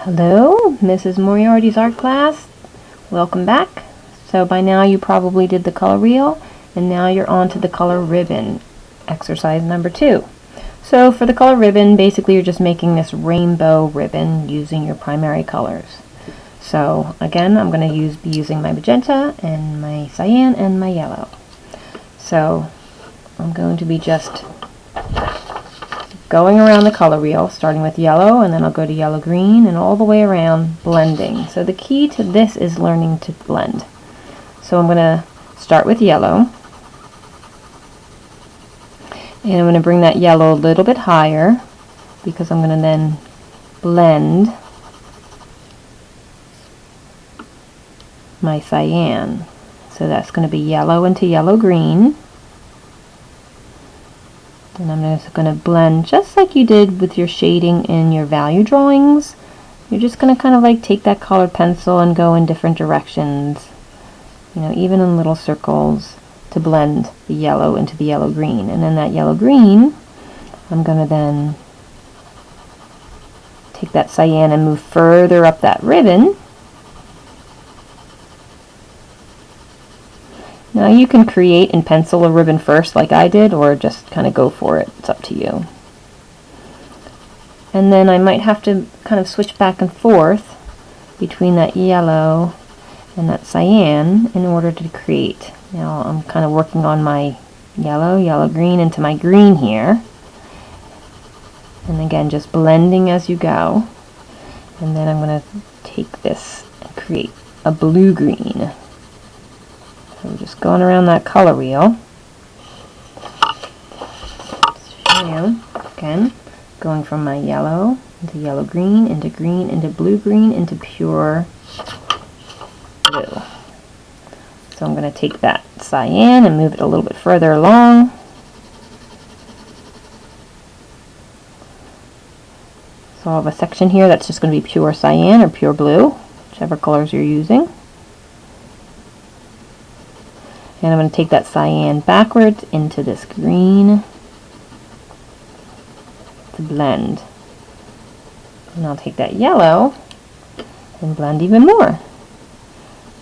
Hello, Mrs. Moriarty's art class. Welcome back. So by now you probably did the color wheel, and now you're on to the color ribbon, exercise number 2. So for the color ribbon, basically you're just making this rainbow ribbon using your primary colors. So again, I'm going to be using my magenta and my cyan and my yellow. So I'm going to be just going around the color wheel, starting with yellow, and then I'll go to yellow green and all the way around, blending. So the key to this is learning to blend. So I'm going to start with yellow, and I'm going to bring that yellow a little bit higher because I'm going to then blend my cyan. So that's going to be yellow into yellow green. And I'm just going to blend just like you did with your shading in your value drawings. You're just going to kind of like take that colored pencil and go in different directions, you know, even in little circles, to blend the yellow into the yellow green. And then that yellow green, I'm going to then take that cyan and move further up that ribbon. Now you can create and pencil a ribbon first like I did, or just kind of go for it. It's up to you. And then I might have to kind of switch back and forth between that yellow and that cyan in order to create. Now I'm kind of working on my yellow green into my green here. And again, just blending as you go. And then I'm going to take this and create a blue-green. So we're just going around that color wheel. Again, going from my yellow into yellow green into blue green into pure blue. So I'm going to take that cyan and move it a little bit further along. So I'll have a section here that's just going to be pure cyan or pure blue, whichever colors you're using. And I'm going to take that cyan backwards into this green to blend. And I'll take that yellow and blend even more.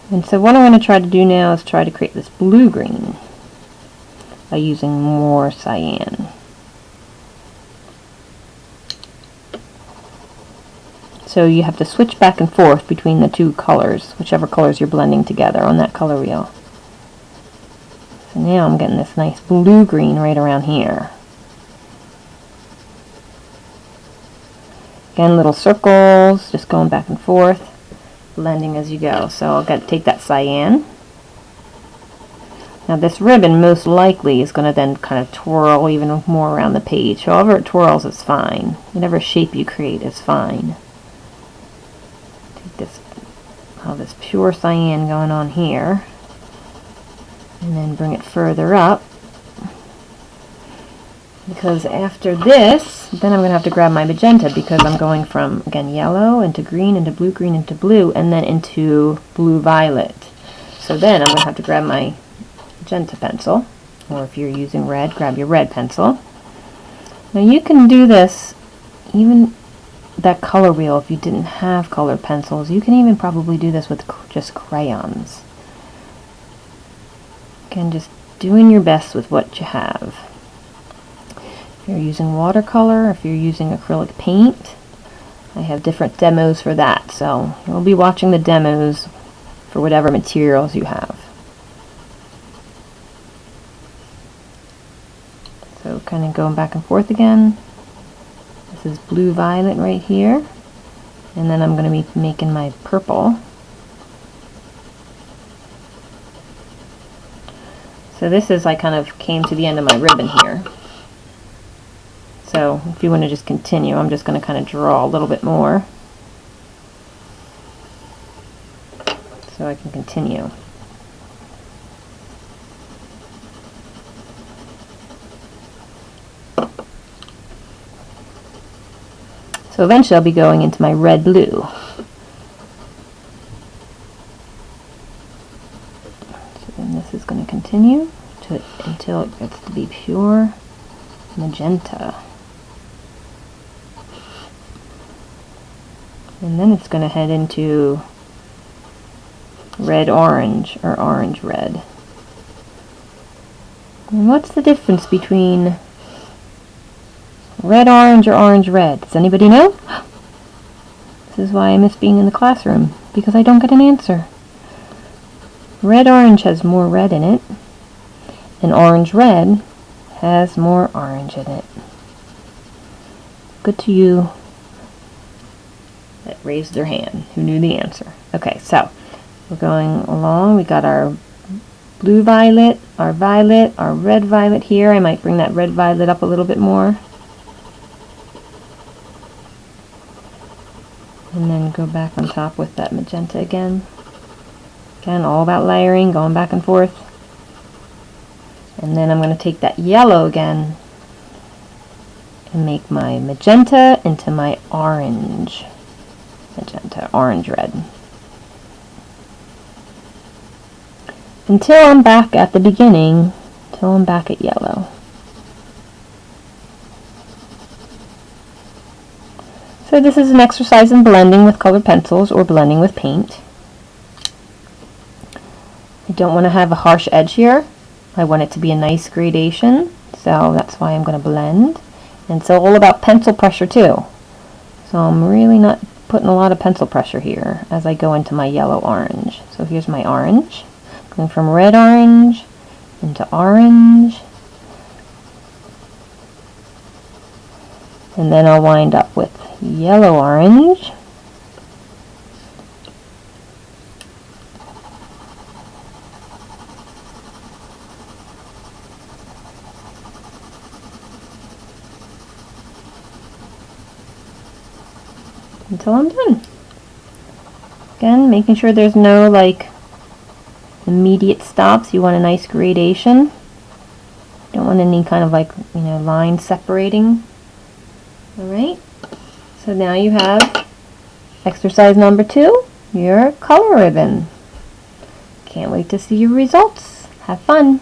And so what I'm going to try to do now is try to create this blue-green by using more cyan. So you have to switch back and forth between the two colors, whichever colors you're blending together on that color wheel. So now I'm getting this nice blue-green right around here. Again, little circles, just going back and forth, blending as you go. So I'll take that cyan. Now this ribbon most likely is going to then kind of twirl even more around the page. However it twirls is fine. Whatever shape you create is fine. Take this pure cyan going on here. And then bring it further up, because after this, then I'm going to have to grab my magenta, because I'm going from, again, yellow into green into blue, green into blue, and then into blue-violet. So then I'm going to have to grab my magenta pencil, or if you're using red, grab your red pencil. Now you can do this, even that color wheel, if you didn't have colored pencils, you can even probably do this with just crayons. Again, just doing your best with what you have. If you're using watercolor, if you're using acrylic paint, I have different demos for that. So you'll be watching the demos for whatever materials you have. So kind of going back and forth again. This is blue-violet right here. And then I'm going to be making my purple. So this is, I kind of came to the end of my ribbon here. So if you want to just continue, I'm just going to kind of draw a little bit more so I can continue. So eventually I'll be going into my red-blue. And this is going to continue until it gets to be pure magenta. And then it's going to head into red-orange or orange-red. And what's the difference between red-orange or orange-red? Does anybody know? This is why I miss being in the classroom, because I don't get an answer. Red-orange has more red in it, and orange-red has more orange in it. Good to you that raised their hand, who knew the answer. Okay, so we're going along. We got our blue violet, our red violet here. I might bring that red violet up a little bit more. And then go back on top with that magenta again. Again, all about layering, going back and forth. And then I'm going to take that yellow again and make my magenta into my orange. Magenta, orange red. Until I'm back at the beginning, until I'm back at yellow. So this is an exercise in blending with colored pencils or blending with paint. I don't want to have a harsh edge here. I want it to be a nice gradation, so that's why I'm going to blend. And it's all about pencil pressure too. So I'm really not putting a lot of pencil pressure here as I go into my yellow-orange. So here's my orange. Going from red-orange into orange. And then I'll wind up with yellow-orange. Until I'm done. Again, making sure there's no like immediate stops. You want a nice gradation. Don't want any kind of like, line separating. Alright, so now you have exercise number 2, your color ribbon. Can't wait to see your results. Have fun.